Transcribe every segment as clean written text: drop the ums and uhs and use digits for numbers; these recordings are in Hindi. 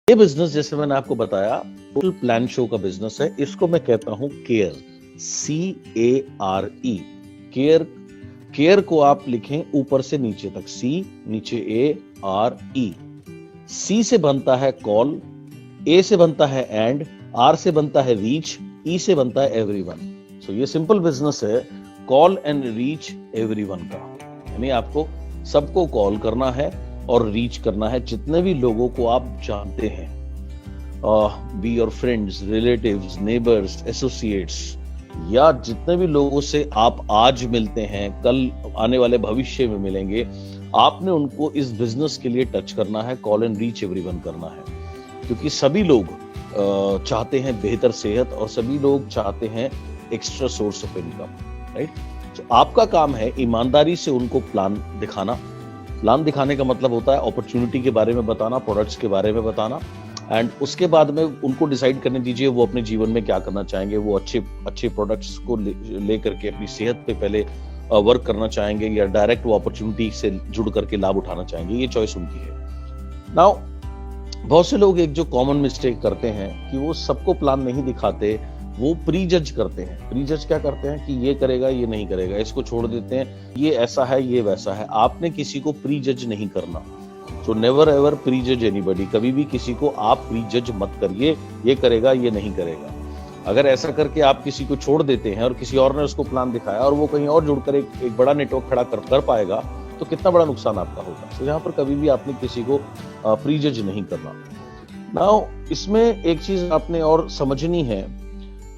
ये बिजनेस जैसे मैंने आपको बताया टोटल प्लान शो का बिजनेस है। इसको मैं कहता हूं केयर, CARE। केयर, केयर को आप लिखें ऊपर से नीचे तक, C नीचे ARE। C से बनता है कॉल, A से बनता है एंड, R से बनता है रीच, E से बनता है एवरीवन। सो ये सिंपल बिजनेस है, कॉल एंड रीच एवरीवन का। यानी आपको सबको कॉल करना है और रीच करना है, जितने भी लोगों को आप जानते हैं, be your friends, relatives, neighbours, associates, या जितने भी लोगों से आप आज मिलते हैं, कल आने वाले भविष्य में मिलेंगे, आपने उनको इस बिजनेस के लिए टच करना है, कॉल एंड रीच एवरीवन करना है। क्योंकि सभी लोग चाहते हैं बेहतर सेहत और सभी लोग चाहते हैं extra source of income, right. तो आपका काम है ईमानदारी से उनको प्लान दिखाना। प्लान दिखाने का मतलब होता है अपॉर्चुनिटी के बारे में बताना, प्रोडक्ट्स के बारे में बताना, एंड उसके बाद में उनको डिसाइड करने दीजिए वो अपने जीवन में क्या करना चाहेंगे। वो अच्छे प्रोडक्ट्स को लेकर के अपनी सेहत पे पहले वर्क करना चाहेंगे या डायरेक्ट वो अपॉर्चुनिटी से जुड़ करके लाभ उठाना चाहेंगे, ये चॉइस उनकी है। नाउ बहुत से लोग एक जो कॉमन मिस्टेक करते हैं कि वो सबको प्लान नहीं दिखाते, वो प्री जज करते हैं। प्री जज क्या करते हैं कि ये करेगा, ये नहीं करेगा, इसको छोड़ देते हैं, ये ऐसा है, ये वैसा है। आपने किसी को प्री जज नहीं करना। सो नेवर एवर प्री जज एनीबॉडी। कभी भी किसी को आप प्री जज मत करिए, ये करेगा, ये नहीं करेगा। अगर ऐसा करके आप किसी को छोड़ देते हैं और किसी और ने उसको प्लान दिखाया और वो कहीं और जुड़कर एक बड़ा नेटवर्क खड़ा कर पाएगा, तो कितना बड़ा नुकसान आपका होगा। तो यहाँ पर कभी भी आपने किसी को प्री जज नहीं करना। नाउ इसमें एक चीज आपने और समझनी है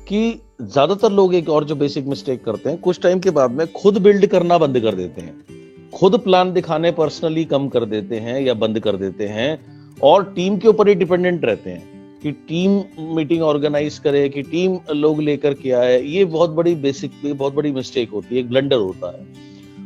कि ज्यादातर लोग एक और जो बेसिक मिस्टेक करते हैं, कुछ टाइम के बाद में खुद बिल्ड करना बंद कर देते हैं, खुद प्लान दिखाने पर्सनली कम कर देते हैं या बंद कर देते हैं, और टीम के ऊपर ही डिपेंडेंट रहते हैं कि टीम मीटिंग ऑर्गेनाइज करे, कि टीम लोग लेकर के आए। ये बहुत बड़ी मिस्टेक होती है, एक ब्लंडर होता है।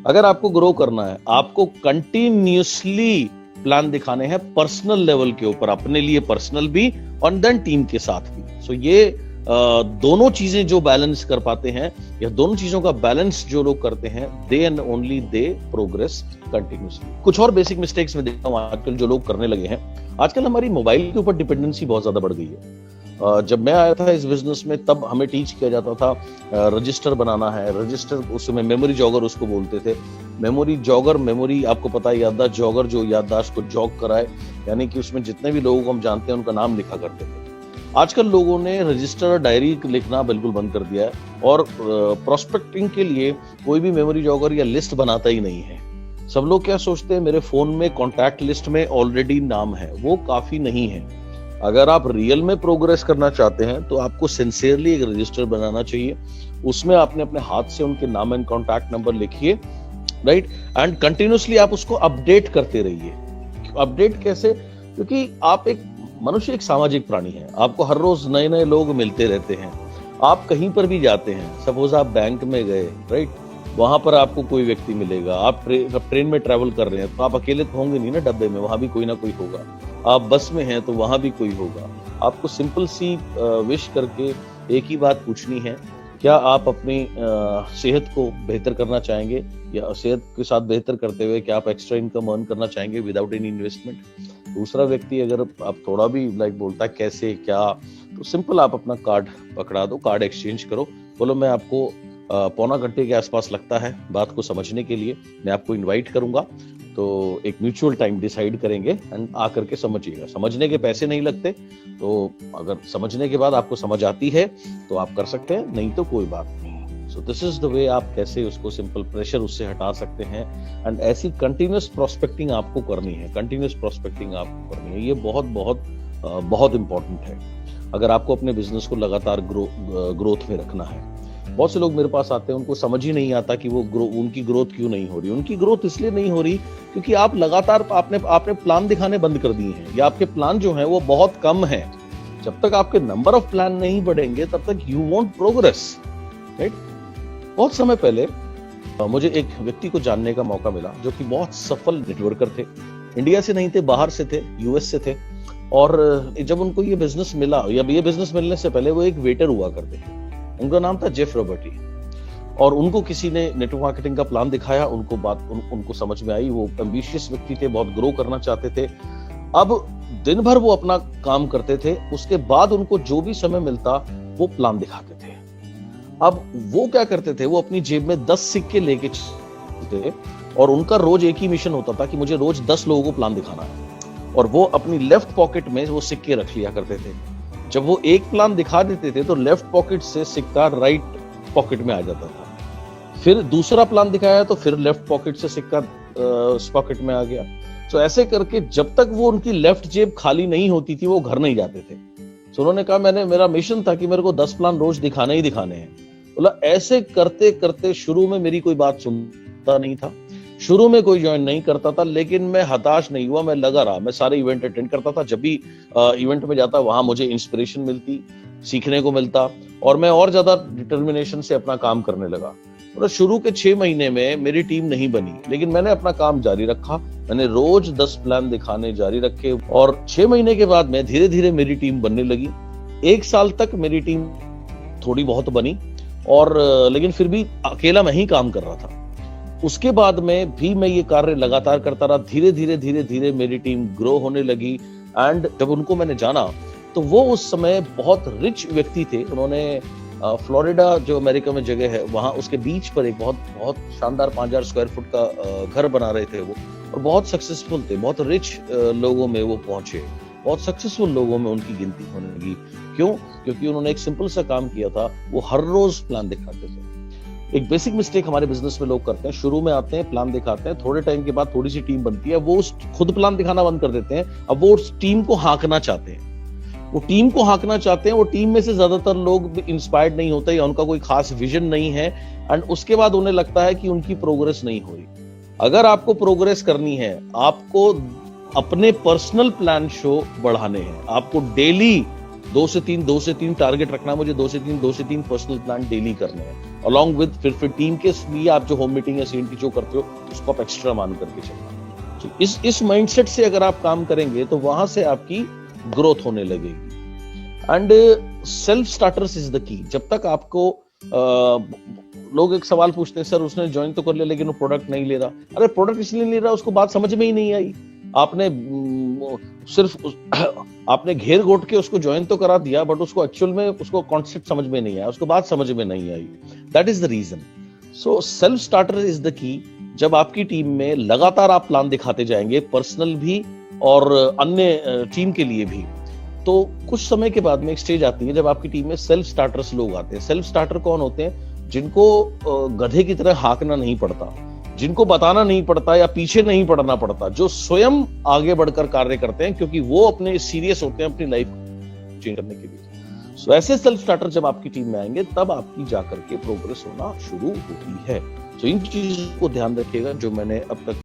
अगर आपको ग्रो करना है, आपको कंटिन्यूसली प्लान दिखाने हैं पर्सनल लेवल के ऊपर, अपने लिए पर्सनल भी और देन टीम के साथ भी। सो ये दोनों चीजें जो बैलेंस कर पाते हैं, या दोनों चीजों का बैलेंस जो लोग करते हैं, they and only they progress continuously. कुछ और बेसिक मिस्टेक्स में देखता हूं आजकल जो लोग करने लगे हैं। आजकल हमारी मोबाइल के ऊपर डिपेंडेंसी बहुत ज्यादा बढ़ गई है। जब मैं आया था इस बिजनेस में, तब हमें टीच किया जाता था रजिस्टर बनाना है। रजिस्टर, उसमें मेमोरी जॉगर उसको बोलते थे। मेमोरी जॉगर, मेमोरी आपको पता है, याददाश्त जॉगर, जो याददाश्त को जॉग कराए, यानी कि उसमें जितने भी लोगों को हम जानते हैं उनका नाम लिखा करते थे। आजकल लोगों ने रजिस्टर, डायरी लिखना बिल्कुल बंद कर दिया है, और प्रोस्पेक्टिंग के लिए कोई भी मेमोरी जॉगर या लिस्ट बनाता ही नहीं है। सब लोग क्या सोचते हैं, मेरे फोन में कॉन्टैक्ट लिस्ट में ऑलरेडी नाम है। वो काफी नहीं है। अगर आप रियल में प्रोग्रेस करना चाहते हैं तो आपको सिंसियरली एक रजिस्टर बनाना चाहिए। उसमें आपने अपने हाथ से उनके नाम एंड कॉन्टैक्ट नंबर लिखिए, राइट, एंड कंटिन्यूसली आप उसको अपडेट करते रहिए। अपडेट कैसे? क्योंकि आप मनुष्य एक सामाजिक प्राणी है। आपको हर रोज नए नए लोग मिलते रहते हैं। आप कहीं पर भी जाते हैं, सपोज आप बैंक में गए, राइट, वहां पर आपको कोई व्यक्ति मिलेगा। आप ट्रेन में ट्रैवल कर रहे हैं तो आप अकेले तो होंगे नहीं ना डब्बे में, वहां भी कोई ना कोई होगा। आप बस में हैं तो वहां भी कोई होगा। आपको सिंपल सी विश करके एक ही बात पूछनी है, क्या आप अपनी सेहत को बेहतर करना चाहेंगे, या सेहत के साथ बेहतर करते हुए क्या आप एक्स्ट्रा इनकम अर्न करना चाहेंगे विदाउट एनी इन्वेस्टमेंट। दूसरा व्यक्ति अगर आप थोड़ा भी बोलता है कैसे क्या, तो सिंपल आप अपना कार्ड पकड़ा दो, कार्ड एक्सचेंज करो, बोलो मैं आपको पौना घंटे के आसपास लगता है बात को समझने के लिए, मैं आपको इनवाइट करूंगा, तो एक म्यूचुअल टाइम डिसाइड करेंगे एंड आकर के समझिएगा। समझने के पैसे नहीं लगते, तो अगर समझने के बाद आपको समझ आती है तो आप कर सकते हैं, नहीं तो कोई बात नहीं। So this is the way आप कैसे उसको सिंपल प्रेशर उससे हटा सकते हैं। एंड ऐसी कंटिन्यूस प्रोस्पेक्टिंग आपको करनी है, कंटिन्यूस प्रोस्पेक्टिंग आपको करनी है। ये बहुत बहुत बहुत इंपॉर्टेंट है अगर आपको अपने बिजनेस को लगातार ग्रोथ में रखना है। बहुत से लोग मेरे पास आते हैं, उनको समझ ही नहीं आता कि वो उनकी ग्रोथ क्यों नहीं हो रही। उनकी ग्रोथ इसलिए नहीं हो रही क्योंकि आप लगातार आपने प्लान दिखाने बंद कर दिए हैं, या आपके प्लान जो हैं वो बहुत कम है। जब तक आपके नंबर ऑफ प्लान नहीं बढ़ेंगे तब तक यू वॉन्ट प्रोग्रेस, राइट। बहुत समय पहले मुझे एक व्यक्ति को जानने का मौका मिला जो कि बहुत सफल नेटवर्कर थे। इंडिया से नहीं थे, बाहर से थे, US से थे। और जब उनको ये बिजनेस मिला, या ये बिजनेस मिलने से पहले वो एक वेटर हुआ करते थे। उनका नाम था जेफ रॉबर्टी। और उनको किसी ने नेटवर्क मार्केटिंग का प्लान दिखाया, उनको समझ में आई। वो एम्बिशियस व्यक्ति थे, बहुत ग्रो करना चाहते थे। अब दिन भर वो अपना काम करते थे, उसके बाद उनको जो भी समय मिलता वो प्लान दिखाते थे। अब वो क्या करते थे, वो अपनी जेब में 10 सिक्के लेके थे और उनका रोज एक ही मिशन होता था कि मुझे रोज 10 लोगों को प्लान दिखाना है, और वो अपनी लेफ्ट पॉकेट में वो सिक्के रख लिया करते थे। जब वो एक प्लान दिखा देते थे तो लेफ्ट पॉकेट से सिक्का राइट पॉकेट में आ जाता था। फिर दूसरा प्लान दिखाया तो फिर लेफ्ट पॉकेट से सिक्का पॉकेट में आ गया। तो ऐसे करके जब तक वो उनकी लेफ्ट जेब खाली नहीं होती थी वो घर नहीं जाते थे। तो उन्होंने कहा मेरा मिशन था कि मेरे को 10 प्लान रोज दिखाने ही दिखाने हैं। बोला ऐसे करते करते शुरू में मेरी कोई बात सुनता नहीं था, शुरू में कोई ज्वाइन नहीं करता था, लेकिन मैं हताश नहीं हुआ, मैं लगा रहा। मैं सारे इवेंट अटेंड करता था, जब भी इवेंट में जाता वहां मुझे इंस्पिरेशन मिलती, सीखने को मिलता, और मैं और ज्यादा डिटर्मिनेशन से अपना काम करने लगा। और शुरू के 6 महीने में मेरी टीम नहीं बनी, लेकिन मैंने अपना काम जारी रखा। मैंने रोज 10 प्लान दिखाने जारी रखे और 6 महीने के बाद में धीरे धीरे मेरी टीम बनने लगी। 1 साल तक मेरी टीम थोड़ी बहुत बनी, और लेकिन फिर भी अकेला मैं ही काम कर रहा था। उसके बाद में भी मैं ये कार्य लगातार करता रहा। धीरे धीरे मेरी टीम ग्रो होने लगी। एंड जब उनको मैंने जाना तो वो उस समय बहुत रिच व्यक्ति थे। उन्होंने फ्लोरिडा जो अमेरिका में जगह है वहां उसके बीच पर एक बहुत शानदार 5000 स्क्वायर फुट का घर बना रहे थे वो, और बहुत सक्सेसफुल थे। बहुत रिच लोगों में वो पहुंचे, बहुत सक्सेसफुल लोगों में उनकी गिनती होने लगी। क्यों? क्योंकि उन्होंने एक सिंपल सा काम किया था, वो हर रोज प्लान दिखाते थे। एक बेसिक मिस्टेक हमारे बिजनेस में लोग करते हैं, शुरू में आते हैं प्लान दिखाते हैं, थोड़े टाइम के बाद थोड़ी सी टीम बनती है, वो उस खुद प्लान दिखाना बंद कर देते हैं। अब वो उस टीम को हाँकना चाहते हैं, वो टीम में से ज्यादातर लोग इंस्पायर्ड नहीं होते या उनका कोई खास विजन नहीं है, एंड उसके बाद उन्हें लगता है कि उनकी प्रोग्रेस नहीं हो रही। अगर आपको प्रोग्रेस करनी है, आपको अपने पर्सनल प्लान शो बढ़ाने हैं, आपको डेली 2 से 3 टारगेट रखना, मुझे 2 से 3 पर्सनल प्लान डेली करने हैं, अलॉन्ग विद फिर टीम के लिए आप जो होम मीटिंग या सीएनटी जो करते हो उसको आप एक्स्ट्रा मान करके चलना। तो इस माइंडसेट से अगर आप काम करेंगे तो वहां से आपकी ग्रोथ होने लगेगी। And self starters is the key. जब तक आपको लोग एक सवाल पूछते हैं, सर उसने ज्वाइन तो कर लिया लेकिन वो प्रोडक्ट नहीं ले रहा। अरे प्रोडक्ट इसलिए नहीं ले रहा, उसको बात समझ में ही नहीं आई। आपने सिर्फ आपने घेर घोट के उसको ज्वाइन तो करा दिया, बट उसको एक्चुअल में उसको कॉन्सेप्ट समझ में नहीं आया, उसको बात समझ में नहीं आई। That is the reason. So self starter is the key. जब आपकी टीम में लगातार आप प्लान दिखाते जाएंगे, पर्सनल भी और अन्य टीम के लिए भी, तो कुछ समय के बाद में एक स्टेज आती है जब आपकी टीम में सेल्फ स्टार्टर्स लोग आते हैं। सेल्फ स्टार्टर कौन होते हैं? जिनको गधे की तरह हाँकना नहीं पड़ता, जिनको बताना नहीं पड़ता या पीछे नहीं पड़ना पड़ता, जो स्वयं आगे बढ़कर कार्य करते हैं, क्योंकि वो अपने सीरियस होते हैं अपनी लाइफ चेंज करने के लिए। सो ऐसे सेल्फ स्टार्टर जब आपकी टीम में आएंगे तब आपकी जाकर के प्रोग्रेस होना शुरू होती है। तो इन चीजों को ध्यान रखिएगा जो मैंने अब तक